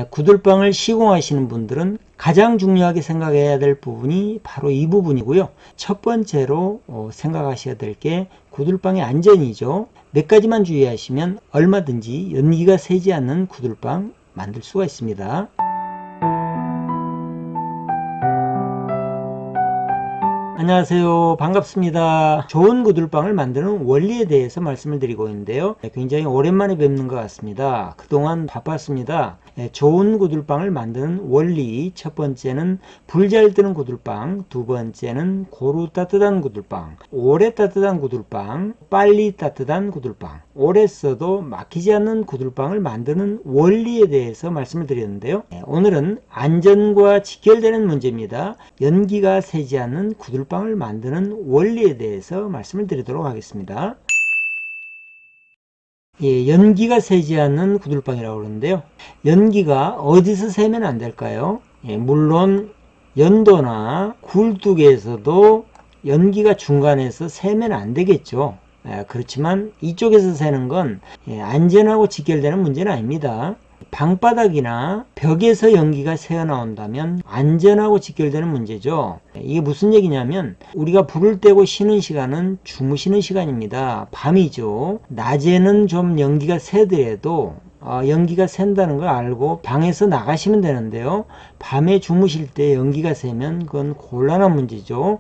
구들방을 시공하시는 분들은 가장 중요하게 생각해야 될 부분이 바로 이 부분이고요. 첫 번째로 생각하셔야 될 게 구들방의 안전이죠. 몇 가지만 주의하시면 얼마든지 연기가 새지 않는 구들방 만들 수가 있습니다. 안녕하세요. 반갑습니다. 좋은 구들방을 만드는 원리에 대해서 말씀을 드리고 있는데요. 굉장히 오랜만에 뵙는 것 같습니다. 그동안 바빴습니다. 좋은 구들방을 만드는 원리, 첫 번째는 불 잘 뜨는 구들방, 두 번째는 고루 따뜻한 구들방, 오래 따뜻한 구들방, 빨리 따뜻한 구들방, 오래 써도 막히지 않는 구들방을 만드는 원리에 대해서 말씀을 드렸는데요. 오늘은 안전과 직결되는 문제입니다. 연기가 새지 않는 구들방을 만드는 원리에 대해서 말씀을 드리도록 하겠습니다. 연기가 새지 않는 구들방이라고 그러는데요. 연기가 어디서 새면 안 될까요? 물론 연도나 굴뚝에서도 연기가 중간에서 새면 안 되겠죠. 그렇지만 이쪽에서 새는 건 안전하고 직결되는 문제는 아닙니다. 방바닥이나 벽에서 연기가 새어나온다면 안전하고 직결되는 문제죠. 이게 무슨 얘기냐면 우리가 불을 떼고 쉬는 시간은 주무시는 시간입니다. 밤이죠. 낮에는 좀 연기가 새더라도 연기가 샌다는 걸 알고 방에서 나가시면 되는데요. 밤에 주무실 때 연기가 새면 그건 곤란한 문제죠.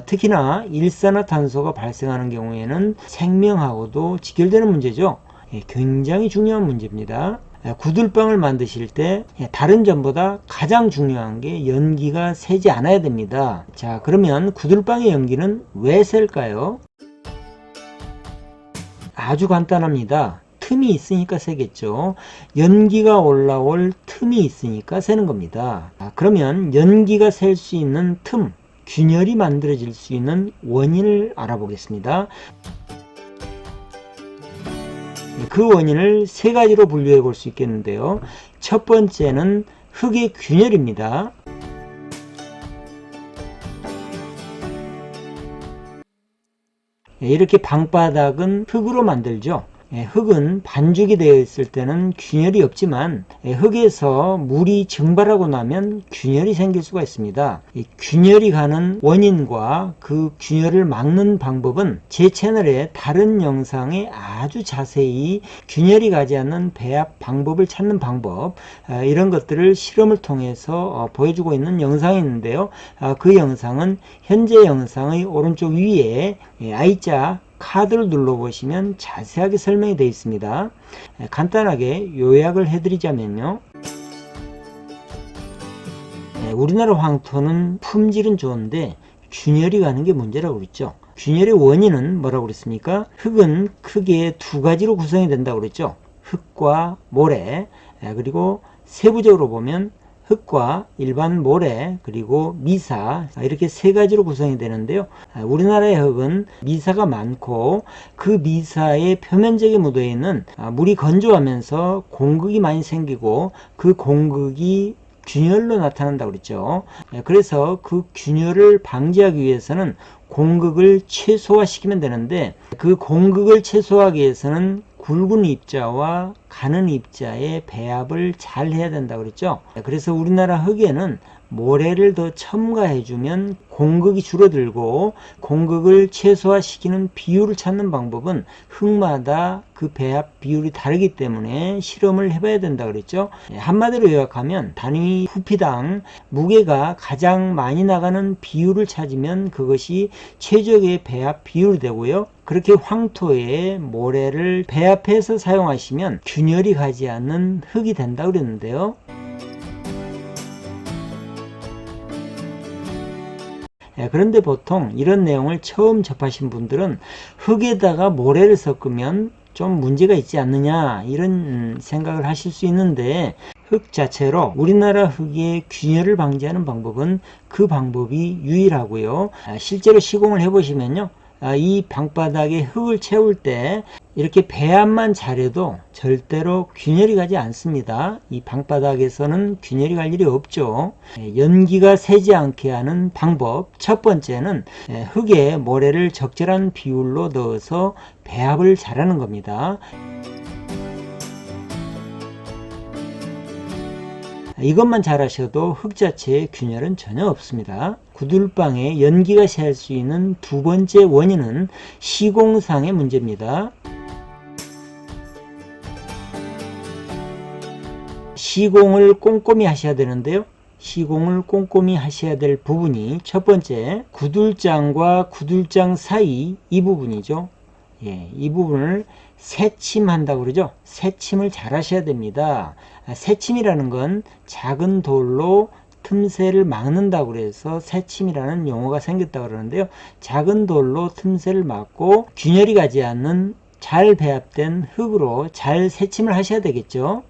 특히나 일산화탄소가 발생하는 경우에는 생명하고도 직결되는 문제죠. 굉장히 중요한 문제입니다. 구들방을 만드실 때 다른 점보다 가장 중요한 게 연기가 새지 않아야 됩니다. 자, 그러면 구들방의 연기는 왜 셀까요? 아주 간단합니다. 틈이 있으니까 새겠죠. 연기가 올라올 틈이 있으니까 새는 겁니다. 그러면 연기가 셀 수 있는 틈, 균열이 만들어질 수 있는 원인을 알아보겠습니다. 그 원인을 세 가지로 분류해 볼 수 있겠는데요. 첫 번째는 흙의 균열입니다. 이렇게 방바닥은 흙으로 만들죠. 흙은 반죽이 되어 있을 때는 균열이 없지만 흙에서 물이 증발하고 나면 균열이 생길 수가 있습니다. 이 균열이 가는 원인과 그 균열을 막는 방법은 제 채널의 다른 영상에 아주 자세히 균열이 가지 않는 배합 방법을 찾는 방법, 이런 것들을 실험을 통해서 보여주고 있는 영상이 있는데요. 그 영상은 현재 영상의 오른쪽 위에 I자 카드를 눌러보시면 자세하게 설명이 되어 있습니다. 간단하게 요약을 해드리자면요. 우리나라 황토는 품질은 좋은데 균열이 가는 게 문제라고 그랬죠. 균열의 원인은 뭐라고 그랬습니까? 흙은 크게 두 가지로 구성이 된다고 그랬죠. 흙과 모래, 그리고 세부적으로 보면 흙과 일반 모래, 그리고 미사, 이렇게 세 가지로 구성이 되는데요. 우리나라의 흙은 미사가 많고 그 미사의 표면적에 묻어 있는 물이 건조하면서 공극이 많이 생기고 그 공극이 균열로 나타난다고 그랬죠. 그래서 그 균열을 방지하기 위해서는 공극을 최소화시키면 되는데 그 공극을 최소화하기 위해서는 굵은 입자와 가는 입자의 배합을 잘 해야 된다고 그랬죠. 그래서 우리나라 흙에는 모래를 더 첨가해주면 공극이 줄어들고 공극을 최소화시키는 비율을 찾는 방법은 흙마다 그 배합 비율이 다르기 때문에 실험을 해봐야 된다 그랬죠. 한마디로 요약하면 단위 부피당 무게가 가장 많이 나가는 비율을 찾으면 그것이 최적의 배합 비율이 되고요. 그렇게 황토에 모래를 배합해서 사용하시면 균열이 가지 않는 흙이 된다고 그랬는데요. 그런데 보통 이런 내용을 처음 접하신 분들은 흙에다가 모래를 섞으면 좀 문제가 있지 않느냐 이런 생각을 하실 수 있는데 흙 자체로 우리나라 흙의 균열을 방지하는 방법은 그 방법이 유일하고요. 실제로 시공을 해보시면요. 이 방바닥에 흙을 채울 때 이렇게 배합만 잘해도 절대로 균열이 가지 않습니다. 이 방바닥에서는 균열이 갈 일이 없죠. 연기가 새지 않게 하는 방법, 첫 번째는 흙에 모래를 적절한 비율로 넣어서 배합을 잘하는 겁니다. 이것만 잘하셔도 흙 자체에 균열은 전혀 없습니다. 구들방에 연기가 새할 수 있는 두 번째 원인은 시공상의 문제입니다. 시공을 꼼꼼히 하셔야 되는데요. 시공을 꼼꼼히 하셔야 될 부분이 첫 번째, 구들장과 구들장 사이 이 부분이죠. 이 부분을 새침한다고 그러죠. 새침을 잘 하셔야 됩니다. 새침이라는 건 작은 돌로 틈새를 막는다고 그래서 새침이라는 용어가 생겼다고 그러는데요. 작은 돌로 틈새를 막고 균열이 가지 않는 잘 배합된 흙으로 잘 새침을 하셔야 되겠죠.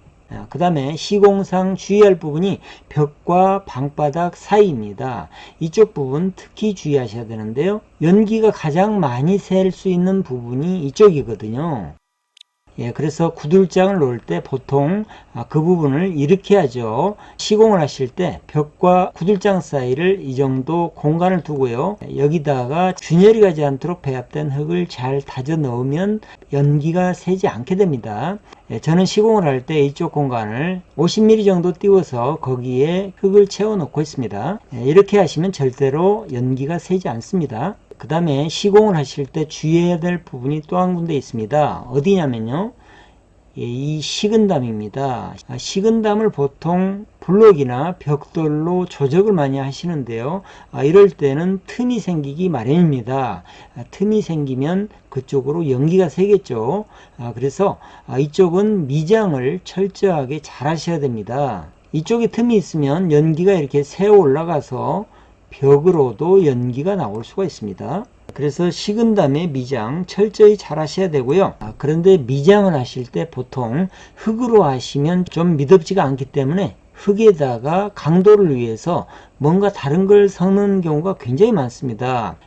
그 다음에 시공상 주의할 부분이 벽과 방바닥 사이입니다. 이쪽 부분 특히 주의하셔야 되는데요. 연기가 가장 많이 셀 수 있는 부분이 이쪽이거든요. 그래서 구들장을 놓을 때 보통 그 부분을 이렇게 하죠. 시공을 하실 때 벽과 구들장 사이를 이 정도 공간을 두고요. 여기다가 균열이 가지 않도록 배합된 흙을 잘 다져 넣으면 연기가 새지 않게 됩니다. 저는 시공을 할 때 이쪽 공간을 50mm 정도 띄워서 거기에 흙을 채워 넣고 있습니다. 이렇게 하시면 절대로 연기가 새지 않습니다. 그 다음에 시공을 하실 때 주의해야 될 부분이 또 한 군데 있습니다. 어디냐면요. 이 식은담입니다. 식은담을 보통 블록이나 벽돌로 조적을 많이 하시는데요. 이럴 때는 틈이 생기기 마련입니다. 틈이 생기면 그쪽으로 연기가 새겠죠. 그래서 이쪽은 미장을 철저하게 잘 하셔야 됩니다. 이쪽에 틈이 있으면 연기가 이렇게 새어 올라가서 벽으로도 연기가 나올 수가 있습니다. 그래서 식은담의 미장 철저히 잘 하셔야 되고요. 그런데 미장을 하실 때 보통 흙으로 하시면 좀 미덥지가 않기 때문에 흙에다가 강도를 위해서 뭔가 다른 걸 섞는 경우가 굉장히 많습니다.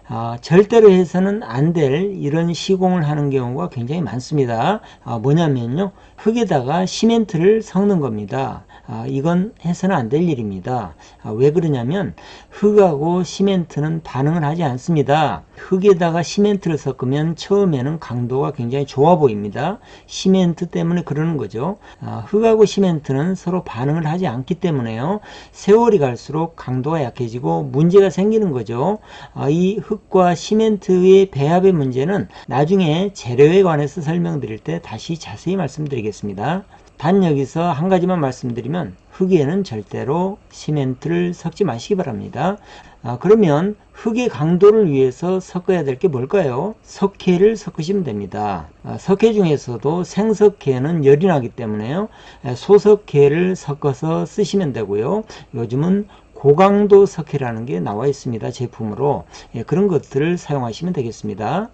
절대로 해서는 안 될 이런 시공을 하는 경우가 굉장히 많습니다. 뭐냐면요. 흙에다가 시멘트를 섞는 겁니다. 이건 해서는 안 될 일입니다. 왜 그러냐면 흙하고 시멘트는 반응을 하지 않습니다. 흙에다가 시멘트를 섞으면 처음에는 강도가 굉장히 좋아 보입니다. 시멘트 때문에 그러는 거죠. 흙하고 시멘트는 서로 반응을 하지 않기 때문에요. 세월이 갈수록 강도가 약해지고 문제가 생기는 거죠. 이 흙과 시멘트의 배합의 문제는 나중에 재료에 관해서 설명드릴 때 다시 자세히 말씀드리겠습니다. 단 여기서 한 가지만 말씀드리면 흙에는 절대로 시멘트를 섞지 마시기 바랍니다. 그러면 흙의 강도를 위해서 섞어야 될 게 뭘까요? 석회를 섞으시면 됩니다. 석회 중에서도 생석회는 열이 나기 때문에요. 소석회를 섞어서 쓰시면 되고요. 요즘은 고강도 석회라는 게 나와 있습니다. 제품으로. 그런 것들을 사용하시면 되겠습니다.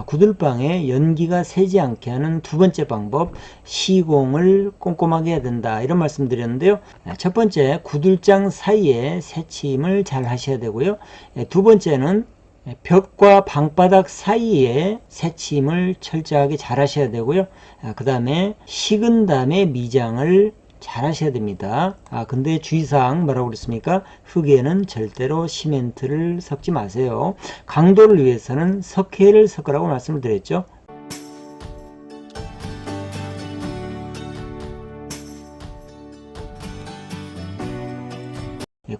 구들방에 연기가 새지 않게 하는 두 번째 방법, 시공을 꼼꼼하게 해야 된다, 이런 말씀 드렸는데요. 첫 번째, 구들장 사이에 새침을 잘 하셔야 되고요. 두 번째는 벽과 방바닥 사이에 새침을 철저하게 잘 하셔야 되고요. 그 다음에 식은 다음에 미장을 잘 하셔야 됩니다. 근데 주의사항 뭐라고 그랬습니까? 흙에는 절대로 시멘트를 섞지 마세요. 강도를 위해서는 석회를 섞으라고 말씀을 드렸죠.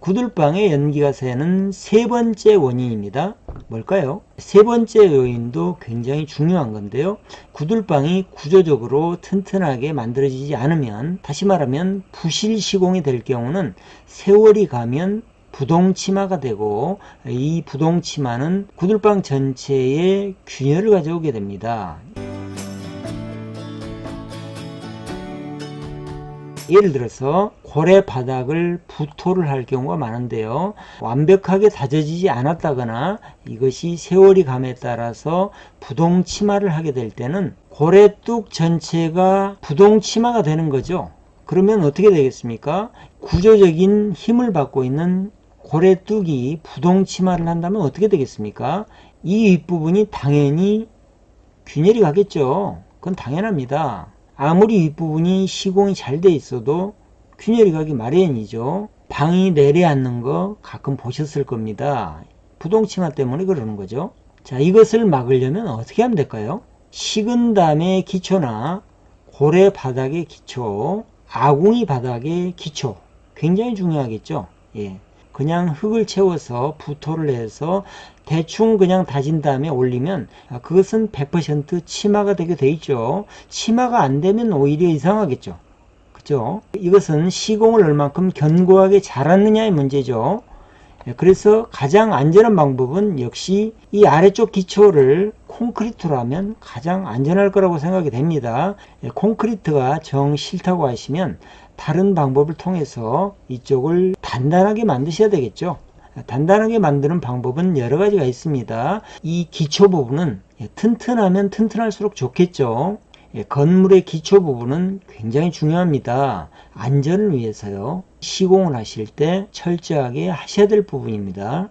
구들방에 연기가 새는 세 번째 원인입니다. 뭘까요? 세 번째 요인도 굉장히 중요한 건데요. 구들방이 구조적으로 튼튼하게 만들어지지 않으면, 다시 말하면 부실 시공이 될 경우는 세월이 가면 부동치마가 되고, 이 부동치마는 구들방 전체에 균열을 가져오게 됩니다. 예를 들어서 고래 바닥을 부토를 할 경우가 많은데요. 완벽하게 다져지지 않았다거나 이것이 세월이 감에 따라서 부동치마를 하게 될 때는 고래뚝 전체가 부동치마가 되는 거죠. 그러면 어떻게 되겠습니까? 구조적인 힘을 받고 있는 고래뚝이 부동치마를 한다면 어떻게 되겠습니까? 이 윗부분이 당연히 균열이 가겠죠. 그건 당연합니다. 아무리 윗부분이 시공이 잘 돼 있어도 균열이 가기 마련이죠. 방이 내려앉는 거 가끔 보셨을 겁니다. 부동치마 때문에 그러는 거죠. 자, 이것을 막으려면 어떻게 하면 될까요? 식은담의 기초나 고래 바닥의 기초, 아궁이 바닥의 기초, 굉장히 중요하겠죠. 예. 그냥 흙을 채워서 부토를 해서 대충 그냥 다진 다음에 올리면 그것은 100% 치마가 되게 돼 있죠. 치마가 안 되면 오히려 이상하겠죠. 그죠? 이것은 시공을 얼만큼 견고하게 잘하느냐의 문제죠. 그래서 가장 안전한 방법은 역시 이 아래쪽 기초를 콘크리트로 하면 가장 안전할 거라고 생각이 됩니다. 콘크리트가 정 싫다고 하시면 다른 방법을 통해서 이쪽을 단단하게 만드셔야 되겠죠. 단단하게 만드는 방법은 여러 가지가 있습니다. 이 기초 부분은 튼튼하면 튼튼할수록 좋겠죠. 건물의 기초 부분은 굉장히 중요합니다. 안전을 위해서요. 시공을 하실 때 철저하게 하셔야 될 부분입니다.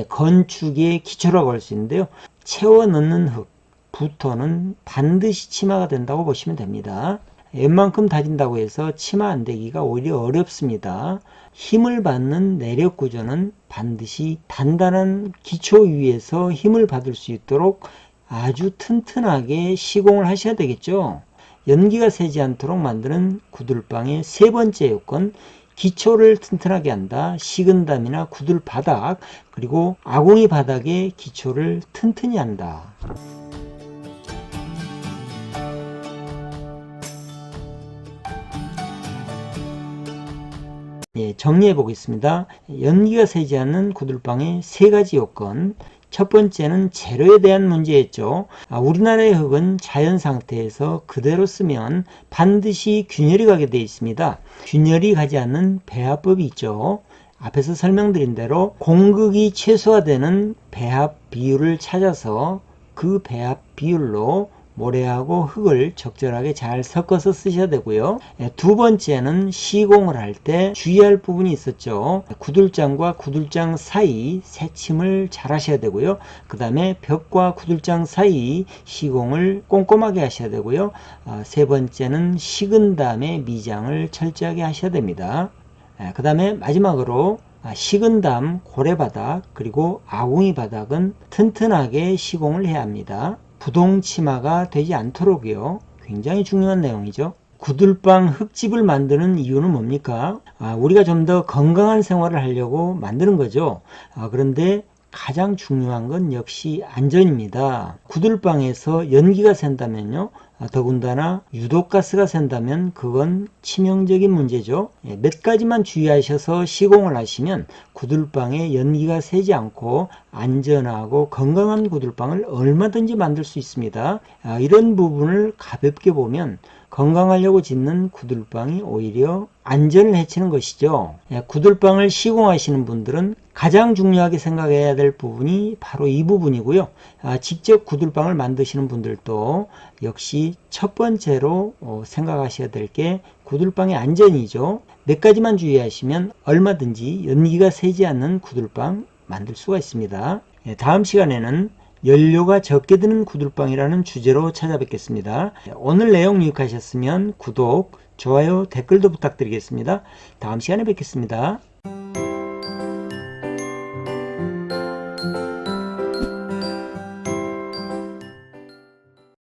건축의 기초라고 할 수 있는데요. 채워 넣는 흙, 부터는 반드시 치마가 된다고 보시면 됩니다. 웬만큼 다진다고 해서 치마 안 되기가 오히려 어렵습니다. 힘을 받는 내력 구조는 반드시 단단한 기초 위에서 힘을 받을 수 있도록 아주 튼튼하게 시공을 하셔야 되겠죠. 연기가 새지 않도록 만드는 구들방의 세 번째 요건, 기초를 튼튼하게 한다. 식은담이나 구들 바닥, 그리고 아궁이 바닥의 기초를 튼튼히 한다. 정리해 보겠습니다. 연기가 새지 않는 구들방의 세 가지 요건. 첫 번째는 재료에 대한 문제였죠. 우리나라의 흙은 자연 상태에서 그대로 쓰면 반드시 균열이 가게 되어 있습니다. 균열이 가지 않는 배합법이 있죠. 앞에서 설명드린 대로 공극이 최소화되는 배합 비율을 찾아서 그 배합 비율로 모래하고 흙을 적절하게 잘 섞어서 쓰셔야 되고요. 두 번째는 시공을 할 때 주의할 부분이 있었죠. 구들장과 구들장 사이 새침을 잘 하셔야 되고요. 그 다음에 벽과 구들장 사이 시공을 꼼꼼하게 하셔야 되고요. 세 번째는 식은 다음에 미장을 철저하게 하셔야 됩니다. 그 다음에 마지막으로 식은 다음 고래바닥 그리고 아궁이 바닥은 튼튼하게 시공을 해야 합니다. 부동치마가 되지 않도록요. 굉장히 중요한 내용이죠. 구들방 흙집을 만드는 이유는 뭡니까? 우리가 좀 더 건강한 생활을 하려고 만드는 거죠. 그런데 가장 중요한 건 역시 안전입니다. 구들방에서 연기가 샌다면요. 더군다나 유독가스가 샌다면 그건 치명적인 문제죠. 몇 가지만 주의하셔서 시공을 하시면 구들방에 연기가 새지 않고 안전하고 건강한 구들방을 얼마든지 만들 수 있습니다. 이런 부분을 가볍게 보면 건강하려고 짓는 구들방이 오히려 안전을 해치는 것이죠. 구들방을 시공하시는 분들은 가장 중요하게 생각해야 될 부분이 바로 이 부분이고요. 직접 구들방을 만드시는 분들도 역시 첫 번째로 생각하셔야 될 게 구들방의 안전이죠. 몇 가지만 주의하시면 얼마든지 연기가 새지 않는 구들방 만들 수가 있습니다. 다음 시간에는 연료가 적게 드는 구들방이라는 주제로 찾아뵙겠습니다. 오늘 내용 유익하셨으면 구독, 좋아요, 댓글도 부탁드리겠습니다. 다음 시간에 뵙겠습니다.